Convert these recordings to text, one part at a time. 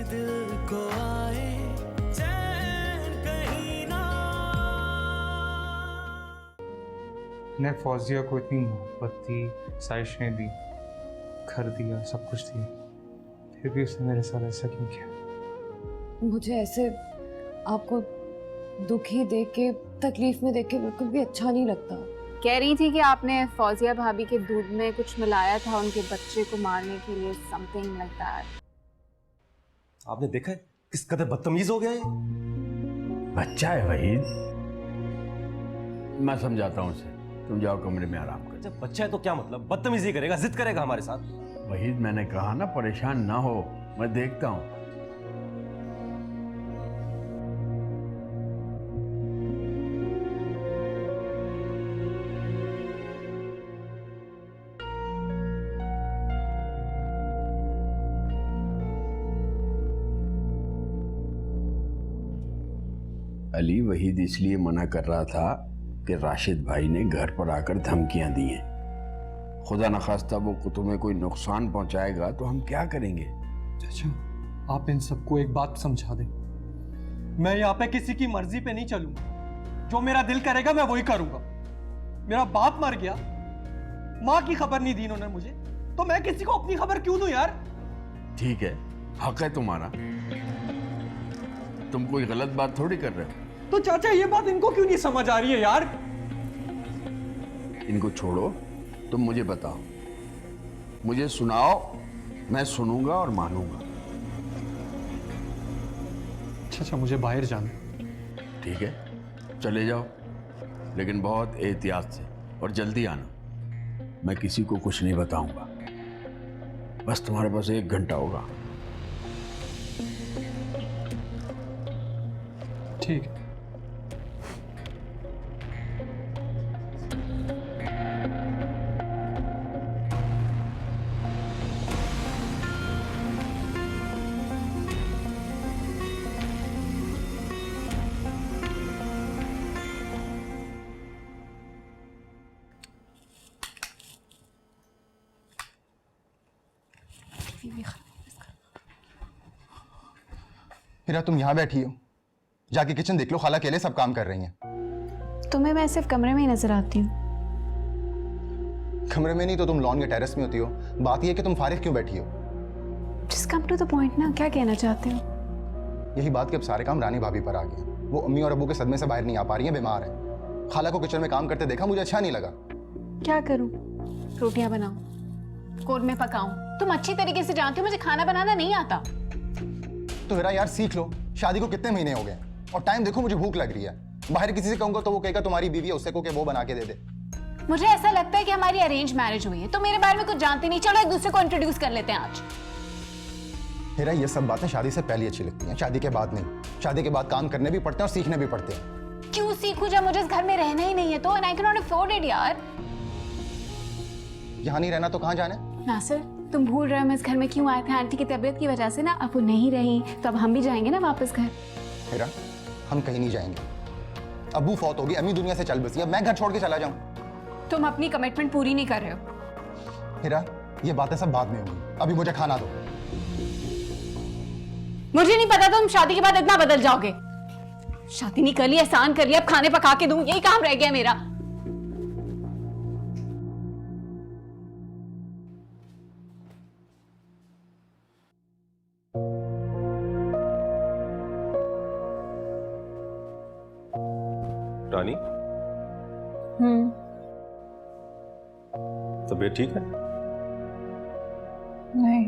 दिल को आए चैन कहीं ना। मैंने फौजिया को इतनी मोहब्बत दी, साइशें दी, घर दिया, सब कुछ दिया, फिर भी उसने मेरे साथ ऐसा क्यों किया? मुझे ऐसे आपको दुखी देख के, तकलीफ में देख के बिल्कुल भी अच्छा नहीं लगता। कह रही थी कि आपने फौजिया भाभी के दूध में कुछ मिलाया था उनके बच्चे को मारने के लिए, समथिंग लाइक दैट। आपने देखा है किस कदर बदतमीज हो गया है? बच्चा है वहीद, मैं समझाता हूँ उसे। तुम जाओ कमरे में आराम कर। जब बच्चा है तो क्या मतलब बदतमीजी करेगा, जिद करेगा हमारे साथ? वहीद मैंने कहा ना परेशान ना हो, मैं देखता हूँ। अली वहीद इसलिए मना कर रहा था कि राशिद भाई ने घर पर आकर धमकियां दी हैं। खुदा न खास्ता वो तुम्हें कोई नुकसान पहुंचाएगा तो हम क्या करेंगे? चाचा, आप इन सबको एक बात समझा दें। मैं यहाँ पे किसी की मर्जी पे नहीं चलूंगा। जो मेरा दिल करेगा मैं वही करूंगा। मेरा बाप मर गया, माँ की खबर नहीं दी इन्होंने मुझे, तो मैं किसी को अपनी खबर क्यों दूं यार? ठीक है, हक है तुम्हारा, तुम कोई गलत बात थोड़ी कर रहे हो। तो चाचा ये बात इनको क्यों नहीं समझ आ रही है यार? इनको छोड़ो, तुम मुझे बताओ, मुझे सुनाओ, मैं सुनूंगा और मानूंगा। चाचा मुझे बाहर जाना। ठीक है, चले जाओ, लेकिन बहुत एहतियात से और जल्दी आना। मैं किसी को कुछ नहीं बताऊंगा, बस तुम्हारे पास 1 घंटा होगा। ठीक है। हीरा तुम यहाँ बैठी हो, जाके किचन देख लो, खाला अकेले सब काम कर रही हैं। तुम्हें मैं सिर्फ कमरे में ही नजर आती हूँ। कमरे में नहीं तो तुम लॉन के टेरेस में होती हो। बात यह है कि तुम फारिग क्यों बैठी हो? Just come to the point ना, क्या कहना चाहते हो? यही बात कि अब सारे काम रानी भाभी पर आ गए। वो अम्मी और अब्बू के सदमे से बाहर नहीं आ पा रही हैं, बीमार हैं। खाला को किचन में काम करते देखा, मुझे अच्छा नहीं लगा। क्या करूँ? रोटियां बनाऊं, कोरमे पकाऊं? तुम अच्छी तरीके से जानते हो मुझे खाना बनाना नहीं आता। तो हीरा यार सीख लो, शादी को कितने महीने हो गए और टाइम देखो, मुझे भूख लग रही है। बाहर किसी से कहूंगा तो वो कहेगा तुम्हारी बीवी है, उससे को कि वो बना के दे दे। मुझे ऐसा लगता है कि हमारी अरेंज मैरिज हुई है, तो मेरे बारे में कुछ जानते नहीं। चलो एक दूसरे को इंट्रोड्यूस कर लेते हैं आज। हीरा ये सब बातें शादी से पहले अच्छी लगती हैं, शादी के बाद नहीं। शादी के बाद काम करने भी पड़ते हैं और सीखने भी पड़ते हैं। क्यों सीखूं जब मुझे इस घर में रहना ही नहीं है तो? And I can not afford it यार। यहाँ नहीं रहना तो कहाँ जाना? नासिर, तुम भूल रहे हो हम इस घर में क्यों आए थे? आंटी की तबीयत की वजह से ना। अब वो नहीं रही तो अब हम भी जाएंगे ना वापस घर। हीरा हम कहीं नहीं जाएंगे। अब्बू फौत होगी, अम्मी दुनिया से चल बसी, अब मैं घर छोड़ के चला जाऊं? तुम अपनी कमिटमेंट पूरी नहीं कर रहे हो। हीरा ये बातें सब बाद में होंगी, अभी मुझे खाना दो। मुझे नहीं पता तुम शादी के बाद इतना बदल जाओगे। शादी नहीं कर ली, एहसान कर लिया, अब खाने पका के दूं, यही काम रह गया मेरा। रानी, तबीयत ठीक है? नहीं।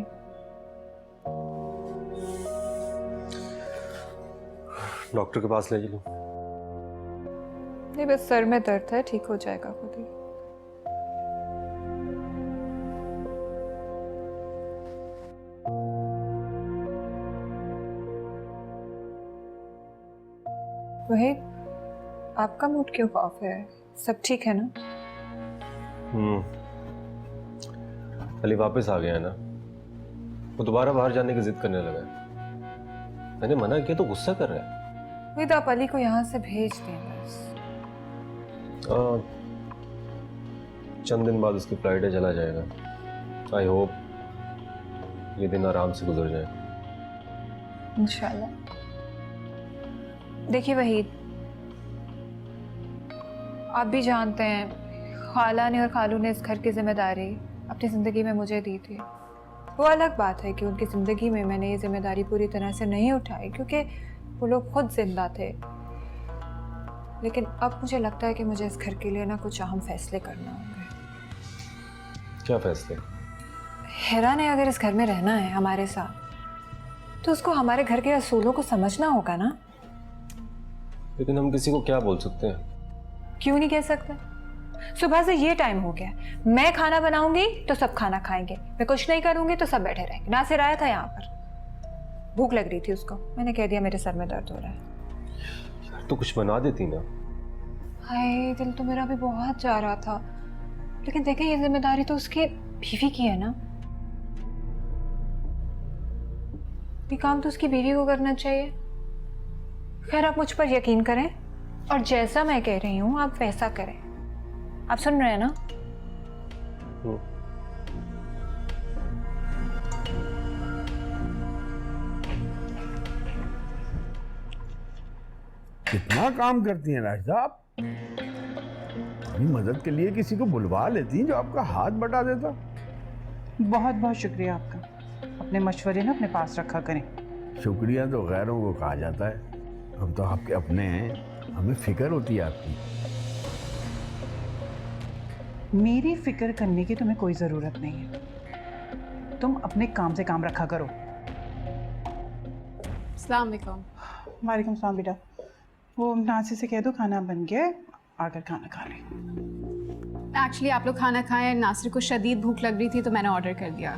डॉक्टर के पास ले चलूं? नहीं, बस सर में दर्द है, ठीक हो जाएगा खुद ही। वही आपका मूड क्यों ऑफ है? सब ठीक है ना? अली वापस आ गया है ना, वो दोबारा बाहर जाने की जिद करने लगा है। मैंने मना किया तो गुस्सा कर रहा है। वही तो आप अली को यहाँ से भेज दें बस। चंद दिन बाद उसकी फ्लाइट है, चला जाएगा। आई होप ये दिन आराम से गुजर जाए। इंशाल्लाह। देखिए वहीद, आप भी जानते हैं खाला ने और खालू ने इस घर की जिम्मेदारी अपनी ज़िंदगी में मुझे दी थी। वो अलग बात है कि उनकी ज़िंदगी में मैंने ये जिम्मेदारी पूरी तरह से नहीं उठाई क्योंकि वो लोग खुद जिंदा थे। लेकिन अब मुझे लगता है कि मुझे इस घर के लिए ना कुछ अहम फैसले करना होंगे। क्या फैसले? हेरा ने अगर इस घर में रहना है हमारे साथ तो उसको हमारे घर के असूलों को समझना होगा ना। लेकिन हम किसी को क्या बोल सकते हैं? क्यों नहीं कह सकते? सुबह से ये टाइम हो गया, मैं खाना बनाऊंगी तो सब खाना खाएंगे, मैं कुछ नहीं करूंगी तो सब बैठे रहेंगे। नासिर आया था यहाँ पर, भूख लग रही थी उसको, मैंने कह दिया मेरे सर में दर्द हो रहा है। यार तो कुछ बना देती ना। हाय, दिल तो मेरा भी बहुत जा रहा था, लेकिन देखें ये जिम्मेदारी तो उसकी बीवी की है ना। ये काम तो उसकी बीवी को करना चाहिए। खैर आप मुझ पर यकीन करें और जैसा मैं कह रही हूँ आप वैसा करें। आप सुन रहे हैं ना? कितना काम करती हैं राशिदा आप। अपनी मदद के लिए किसी को बुलवा लेती जो आपका हाथ बटा देता। बहुत बहुत शुक्रिया आपका। अपने मशवरे ना अपने पास रखा करें। शुक्रिया तो गैरों को कहा जाता है, हम तो आपके अपने हैं, हमें फिक्र होती है आपकी। मेरी फिक्र करने की तुम्हें कोई ज़रूरत नहीं है, तुम अपने काम से काम रखा करो। अस्सलाम वालेकुम। वालेकुम सलाम बेटा। वो नासिर से कह दो खाना बन गया है, आकर खाना खा ले। एक्चुअली आप लोग खाना खाएं, नासिर को शदीद भूख लग रही थी तो मैंने ऑर्डर कर दिया।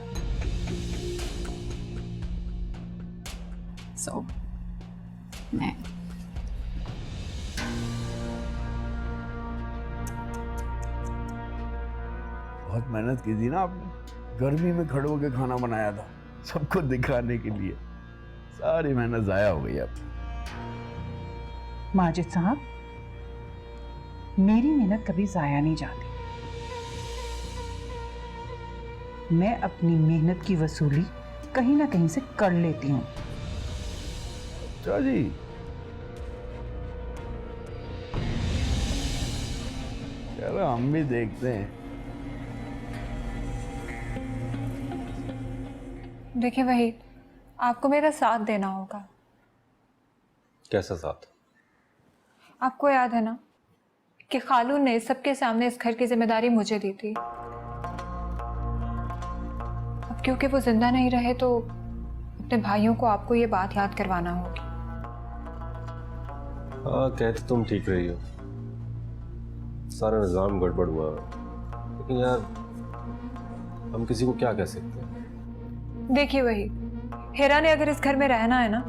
सो मैं बहुत मेहनत की थी ना आपने, गर्मी में खड़े होकर खाना बनाया था सबको दिखाने के लिए, सारी मेहनत जाया हो गई अब। माजिद साहब, मेरी मेहनत कभी जाया नहीं जाती। मैं अपनी मेहनत की वसूली कहीं ना कहीं से कर लेती हूँ। अच्छा जी, चलो हम भी देखते हैं। देखिए वहीद, आपको मेरा साथ देना होगा। कैसा साथ? आपको याद है ना कि खालू ने सबके सामने इस घर की जिम्मेदारी मुझे दी थी। अब क्योंकि वो जिंदा नहीं रहे तो अपने भाइयों को आपको ये बात याद करवाना होगी। हाँ, कहते तुम ठीक रही हो, सारा निज़ाम गड़बड़ हुआ, लेकिन यार हम किसी को क्या कह सकते हैं? देखिए वही, हेरा ने अगर इस घर में रहना है ना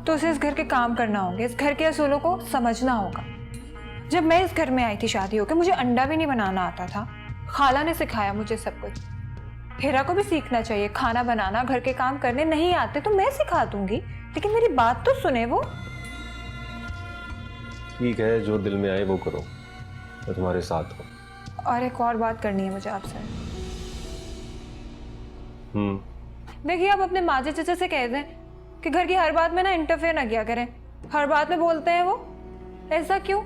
तो उसे इस घर के काम करना होंगे, इस घर के असूलों को समझना होगा। जब मैं इस घर में आई थी शादी होकर, मुझे अंडा भी नहीं बनाना आता था, खाला ने सिखाया मुझे सब कुछ। हेरा को भी सीखना चाहिए, खाना बनाना, घर के काम करने नहीं आते तो मैं सिखा दूंगी, लेकिन मेरी बात तो सुने वो। ठीक है, जो दिल में आए वो करो, मैं तुम्हारे साथ हूँ। और एक और बात करनी है मुझे आपसे। देखिए, आप अपने माजिद चाचा से कह दें कि घर की हर बात में ना इंटरफेयर ना किया करें। हर बात में बोलते हैं वो, ऐसा क्यों?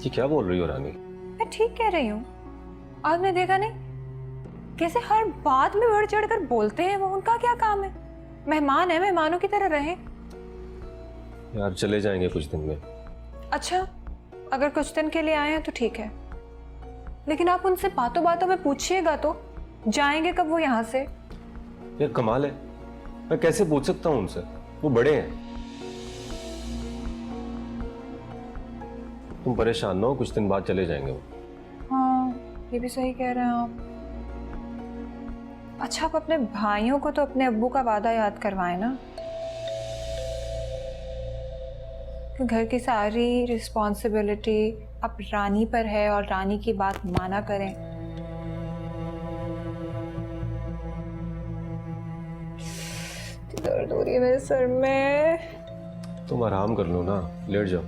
ये क्या बोल रही हो रानी? मैं ठीक कह रही हूँ। आपने देखा नहीं कैसे हर बात में बढ़ चढ़ कर बोलते हैं वो? उनका क्या काम है? मेहमान है, मेहमानों की तरह रहें। यार चले जाएंगे कुछ दिन में। अच्छा, अगर कुछ दिन के लिए आए हैं तो ठीक है, लेकिन आप उनसे बातों बातों में पूछिएगा तो जाएंगे कब वो यहाँ से? यार कमाल है, मैं कैसे पूछ सकता हूँ उनसे, वो बड़े हैं। तुम परेशान ना हो, कुछ दिन बाद चले जाएंगे वो। हाँ, ये भी सही कह रहे हैं आप। अच्छा, आप अपने भाइयों को तो अपने अब्बू का वादा याद करवाएं ना कि घर की सारी रिस्पॉन्सिबिलिटी अब रानी पर है और रानी की बात माना करें। दर्द हो रही है मेरे सर में। तुम आराम कर लो ना, लेट जाओ।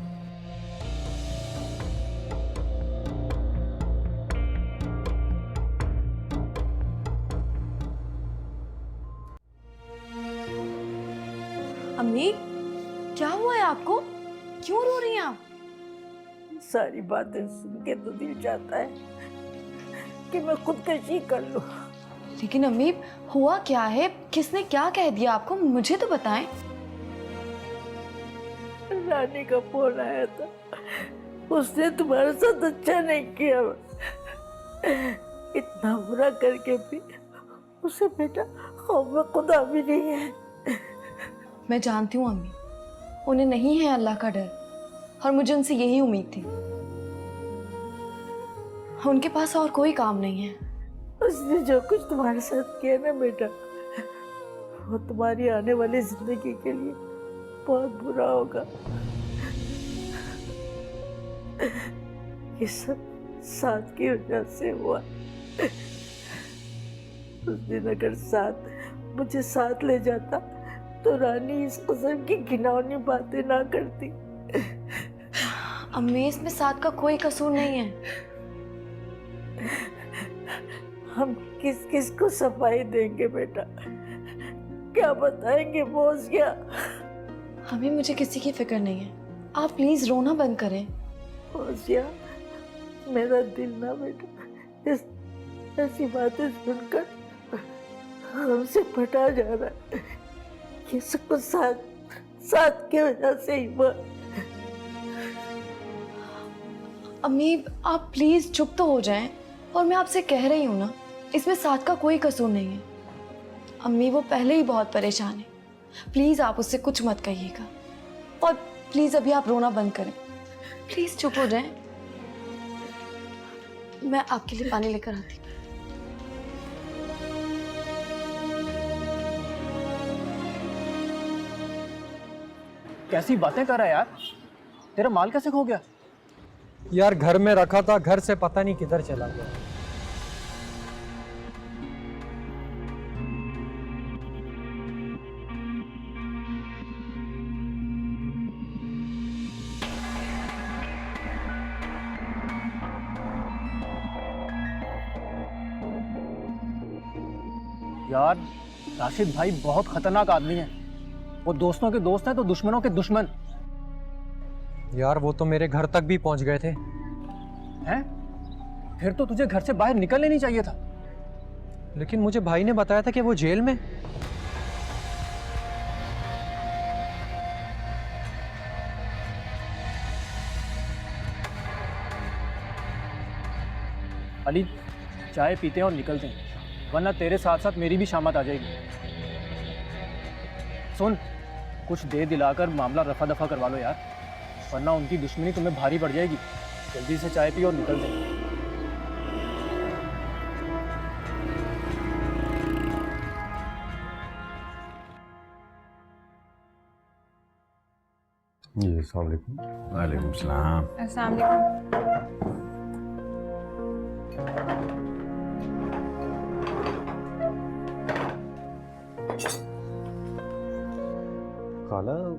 अम्मी क्या हुआ है आपको? क्यों रो रही हैं आप? सारी बातें सुन के तो दिल चाहता है कि मैं खुदकशी कर लूं। लेकिन अम्मी हुआ क्या है? किसने क्या कह दिया आपको? मुझे तो बताएं। रानी का फोन आया था, उसने तुम्हारे साथ अच्छा नहीं किया। इतना बुरा करके भी उसे बेटा खौफ खुदा भी नहीं है। मैं जानती हूँ अम्मी, उन्हें नहीं है अल्लाह का डर, और मुझे उनसे यही उम्मीद थी। उनके पास और कोई काम नहीं है। उसने जो कुछ तुम्हारे साथ किया ना बेटा, वो तुम्हारी आने वाली जिंदगी के लिए बहुत बुरा होगा। ये सब साथ की वजह से हुआ। उस दिन अगर साथ मुझे साथ ले जाता तो रानी इस किस्म की घिनौनी बातें ना करती। अम्मी इसमें साथ का कोई कसूर नहीं है। हम किस किस को सफाई देंगे बेटा, क्या बताएंगे बॉस? क्या अभी मुझे किसी की फिक्र नहीं है, आप प्लीज रोना बंद करें। फौजिया, मेरा दिल ना बेटा इस ऐसी बातें सुनकर हमसे फटा जा रहा है। ये सब कुछ साथ की वजह से ही हुआ। अम्मी आप प्लीज चुप तो हो जाएं, और मैं आपसे कह रही हूँ ना, इसमें साथ का कोई कसूर नहीं है। अम्मी वो पहले ही बहुत परेशान है, प्लीज आप उससे कुछ मत कहिएगा। और प्लीज अभी आप रोना बंद करें, प्लीज चुप हो जाएं। मैं आपके लिए पानी लेकर आती हूँ। कैसी बातें कर रहा है यार? तेरा माल कैसे खो गया? यार घर में रखा था, घर से पता नहीं किधर चला गया। यार राशिद भाई बहुत खतरनाक आदमी है। वो दोस्तों के दोस्त हैं तो दुश्मनों के दुश्मन। यार वो तो मेरे घर तक भी पहुंच गए थे। हैं? फिर तो तुझे घर से बाहर निकलने नहीं चाहिए था। लेकिन मुझे भाई ने बताया था कि वो जेल में। अली चाय पीते हैं और निकलते हैं, वरना तेरे साथ साथ मेरी भी शामत आ जाएगी। सुन, कुछ दे दिलाकर मामला रफा दफा करवा लो यार, वरना उनकी दुश्मनी तुम्हें भारी पड़ जाएगी। जल्दी से चाय पियो और निकलते हैं। जी अस्सलाम वालेकुम। वालेकुम सलाम। अस्सलाम वालेकुम।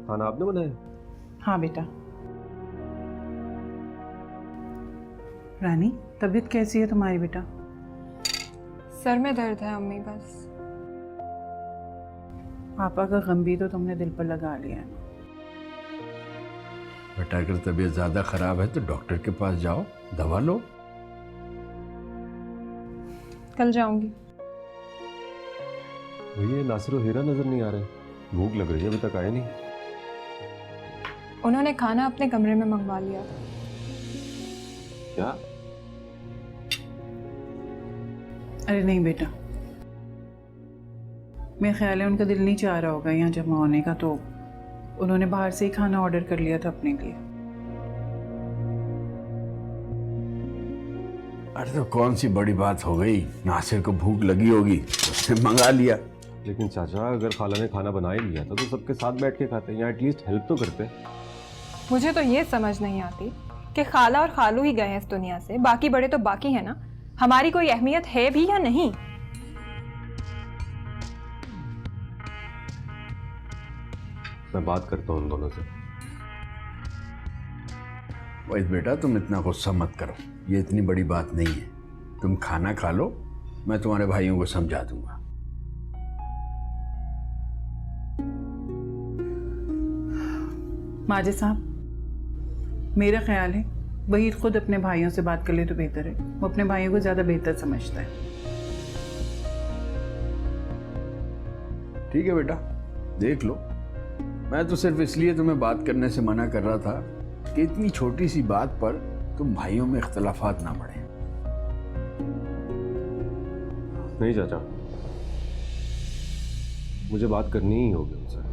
खाना आपने बनाया? हाँ बेटा। रानी तबीयत कैसी है तुम्हारी बेटा? सर में दर्द है अम्मी बस। पापा का गम भी तो तुमने दिल पर लगा लिया है। बेटा अगर तबीयत ज़्यादा ख़राब है तो डॉक्टर के पास जाओ, दवा लो। कल जाऊंगी। भैया नासिर और हीरा नजर नहीं आ रहे, भूख लग रही है, अभी तक आए नहीं। उन्होंने खाना अपने कमरे में मंगवा लिया। क्या? अरे नहीं बेटा, मेरा ख्याल है उनका दिल नहीं चाह रहा होगा यहाँ जमा होने का, तो उन्होंने बाहर से ही खाना ऑर्डर कर लिया था अपने लिए। अरे तो कौन सी बड़ी बात हो गई, नासिर को भूख लगी होगी, उसने मंगा लिया। लेकिन चाचा अगर खाला ने खाना बना ही लिया था तो सबके साथ बैठ के खाते, या एटलीस्ट हेल्प तो करते। मुझे तो ये समझ नहीं आती कि खाला और खालू ही गए हैं इस दुनिया से, बाकी बड़े तो बाकी है ना। हमारी कोई अहमियत है भी या नहीं? मैं बात करता हूँ उन दोनों से। वही बेटा तुम इतना गुस्सा मत करो, ये इतनी बड़ी बात नहीं है। तुम खाना खा लो, मैं तुम्हारे भाइयों को समझा दूंगा। माजिद साहब, मेरा ख्याल है वहीद खुद अपने भाइयों से बात कर ले तो बेहतर है। वो अपने भाइयों को ज़्यादा बेहतर समझता है। ठीक है बेटा, देख लो। मैं तो सिर्फ इसलिए तुम्हें बात करने से मना कर रहा था कि इतनी छोटी सी बात पर तुम भाइयों में इख्तलाफात ना बढ़े। नहीं चाचा, मुझे बात करनी ही होगी उनसे।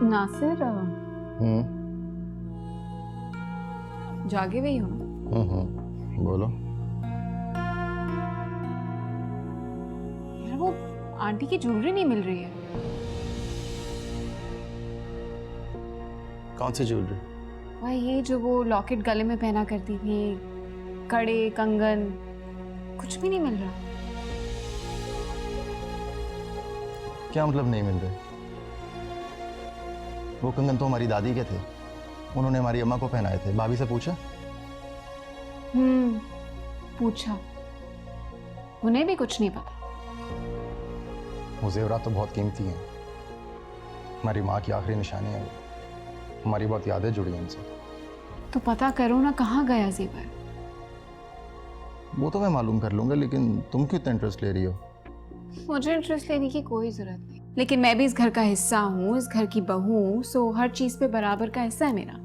नासिर जागे हुए हो? बोलो। यार वो आंटी की ज्वेलरी नहीं मिल रही है। कौन सी ज्वेलरी? वह ये जो वो लॉकेट गले में पहना करती थी, कड़े, कंगन, कुछ भी नहीं मिल रहा। क्या मतलब नहीं मिल रहे? वो कंगन तो हमारी दादी के थे, उन्होंने हमारी अम्मा को पहनाए थे। भाभी से पूछा? पूछा, उन्हें भी कुछ नहीं पता। वो जेवरात तो बहुत कीमती हैं, हमारी माँ की आखिरी निशानी है वो। हमारी बहुत यादें जुड़ी हैं उनसे। तो पता करो ना कहाँ गया जेवर। वो तो मैं मालूम कर लूंगा, लेकिन तुम क्यों इतना इंटरेस्ट ले रही हो? मुझे इंटरेस्ट लेने की कोई जरूरत नहीं, लेकिन मैं भी इस घर का हिस्सा हूँ, इस घर की बहू हूँ, सो हर चीज पे बराबर का हिस्सा है मेरा।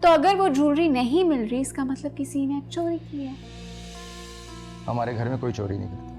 तो अगर वो ज्वेलरी नहीं मिल रही, इसका मतलब किसी ने चोरी की है। हमारे घर में कोई चोरी नहीं करता।